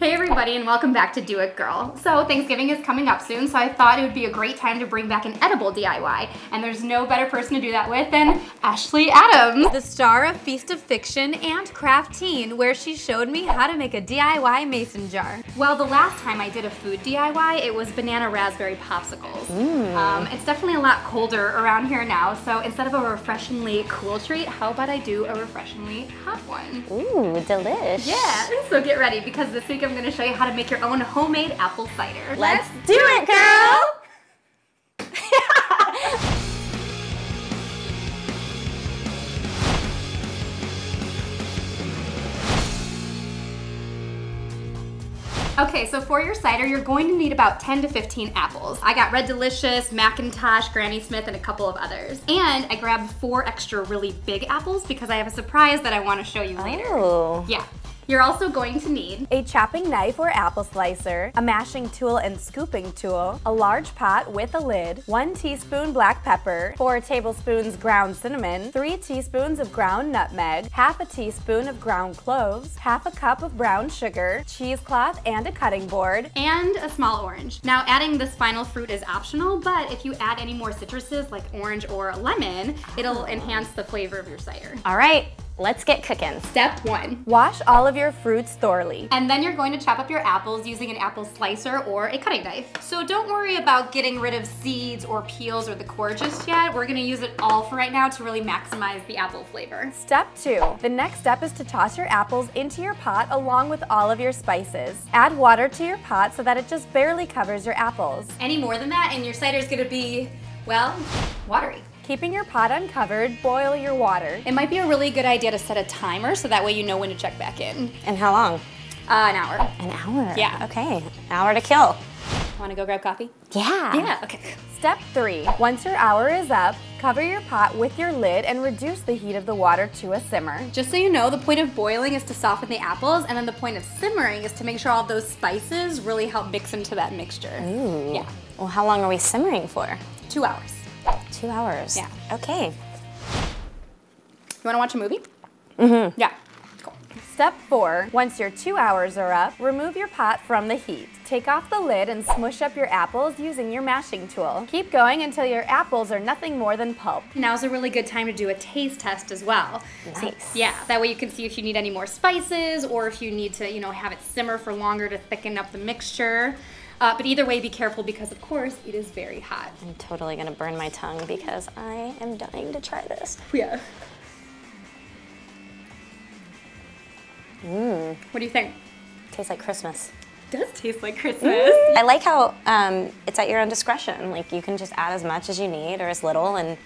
Hey everybody, and welcome back to Do It Girl. So Thanksgiving is coming up soon, so I thought it would be a great time to bring back an edible DIY, and there's no better person to do that with than Ashley Adams, the star of Feast of Fiction and Craft Teen, where she showed me how to make a DIY mason jar. Well, the last time I did a food DIY, it was banana raspberry popsicles. It's definitely a lot colder around here now, so instead of a refreshingly cool treat, how about I do a refreshingly hot one? Ooh, delish. Yeah, so get ready, because this week I'm going to show you how to make your own homemade apple cider. Let's do it, girl! Okay, so for your cider, you're going to need about 10 to 15 apples. I got Red Delicious, Macintosh, Granny Smith, and a couple of others. And I grabbed 4 extra really big apples because I have a surprise that I want to show you later. Oh. Yeah. You're also going to need a chopping knife or apple slicer, a mashing tool and scooping tool, a large pot with a lid, 1 teaspoon black pepper, 4 tablespoons ground cinnamon, 3 teaspoons of ground nutmeg, half a teaspoon of ground cloves, half a cup of brown sugar, cheesecloth and a cutting board, and a small orange. Now adding this final fruit is optional, but if you add any more citruses like orange or lemon, it'll enhance the flavor of your cider. All right, let's get cooking. Step 1. Wash all of your fruits thoroughly. And then you're going to chop up your apples using an apple slicer or a cutting knife. So don't worry about getting rid of seeds or peels or the core just yet. We're gonna use it all for right now to really maximize the apple flavor. Step 2. The next step is to toss your apples into your pot along with all of your spices. Add water to your pot so that it just barely covers your apples. Any more than that and your cider's gonna be, well, watery. Keeping your pot uncovered, boil your water. It might be a really good idea to set a timer so that way you know when to check back in. And how long? An hour. An hour? Yeah. Okay, an hour to kill. Wanna go grab coffee? Yeah. Yeah, okay. Step 3. Once your hour is up, cover your pot with your lid and reduce the heat of the water to a simmer. Just so you know, the point of boiling is to soften the apples, and then the point of simmering is to make sure all those spices really help mix into that mixture. Ooh. Yeah. Well, how long are we simmering for? 2 hours. 2 hours? Yeah. Okay. You wanna watch a movie? Mm-hmm. Yeah. Cool. Step 4. Once your 2 hours are up, remove your pot from the heat. Take off the lid and smush up your apples using your mashing tool. Keep going until your apples are nothing more than pulp. Now's a really good time to do a taste test as well. Nice. So, yeah, that way you can see if you need any more spices or if you need to, have it simmer for longer to thicken up the mixture. But either way, be careful because, of course, it is very hot. I'm totally gonna burn my tongue because I am dying to try this. Yeah. Mmm. What do you think? Tastes like Christmas. It does taste like Christmas. I like how it's at your own discretion. Like you can just add as much as you need or as little and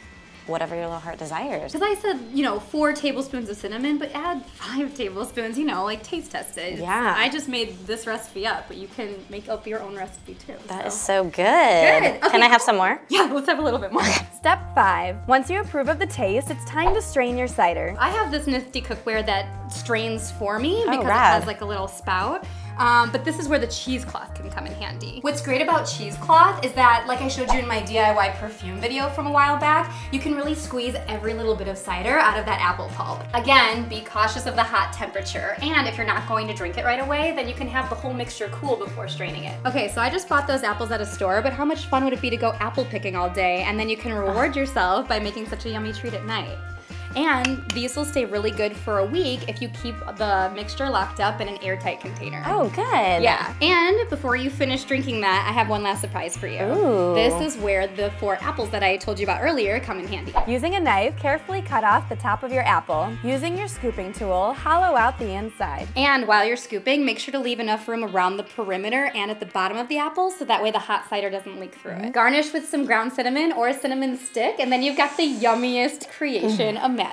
whatever your little heart desires. Because I said, 4 tablespoons of cinnamon, but add 5 tablespoons, like taste test it. Yeah. I just made this recipe up, but you can make up your own recipe too. That so. is so good. Good. Okay. Can I have some more? Yeah, let's have a little bit more. Step 5. Once you approve of the taste, it's time to strain your cider. I have this nifty cookware that strains for me because it rad. has like a little spout. But this is where the cheesecloth can come in handy. What's great about cheesecloth is that, like I showed you in my DIY perfume video from a while back, you can really squeeze every little bit of cider out of that apple pulp. Again, be cautious of the hot temperature, and if you're not going to drink it right away, then you can have the whole mixture cool before straining it. Okay, so I just bought those apples at a store, but how much fun would it be to go apple picking all day, and then you can reward yourself by making such a yummy treat at night. And these will stay really good for a week if you keep the mixture locked up in an airtight container. Oh, good. Yeah, and before you finish drinking that, I have one last surprise for you. Ooh. This is where the 4 apples that I told you about earlier come in handy. Using a knife, carefully cut off the top of your apple. Using your scooping tool, hollow out the inside. And while you're scooping, make sure to leave enough room around the perimeter and at the bottom of the apple so that way the hot cider doesn't leak through it. Garnish with some ground cinnamon or a cinnamon stick, and then you've got the yummiest creation imaginable.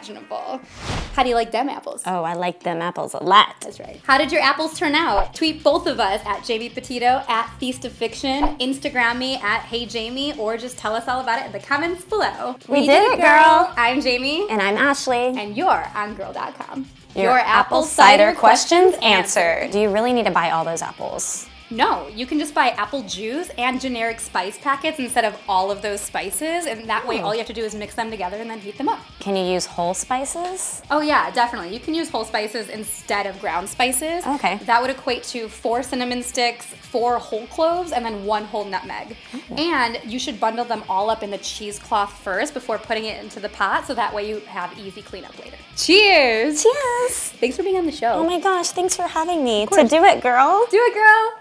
How do you like them apples? Oh, I like them apples a lot. That's right. How did your apples turn out? Tweet both of us at Jamie Petito, at Feast of Fiction, Instagram me at Hey Jamie, or just tell us all about it in the comments below. We did it, girl. I'm Jamie. And I'm Ashley. And you're on Gurl.com. Your apple cider questions answered. Do you really need to buy all those apples? No, you can just buy apple juice and generic spice packets instead of all of those spices, and that way all you have to do is mix them together and then heat them up. Can you use whole spices? Oh yeah, definitely. You can use whole spices instead of ground spices. Okay. That would equate to 4 cinnamon sticks, 4 whole cloves, and then 1 whole nutmeg. And you should bundle them all up in the cheesecloth first before putting it into the pot, so that way you have easy cleanup later. Cheers! Cheers! Thanks for being on the show. Oh my gosh, thanks for having me. To do it, girl. Do it, girl!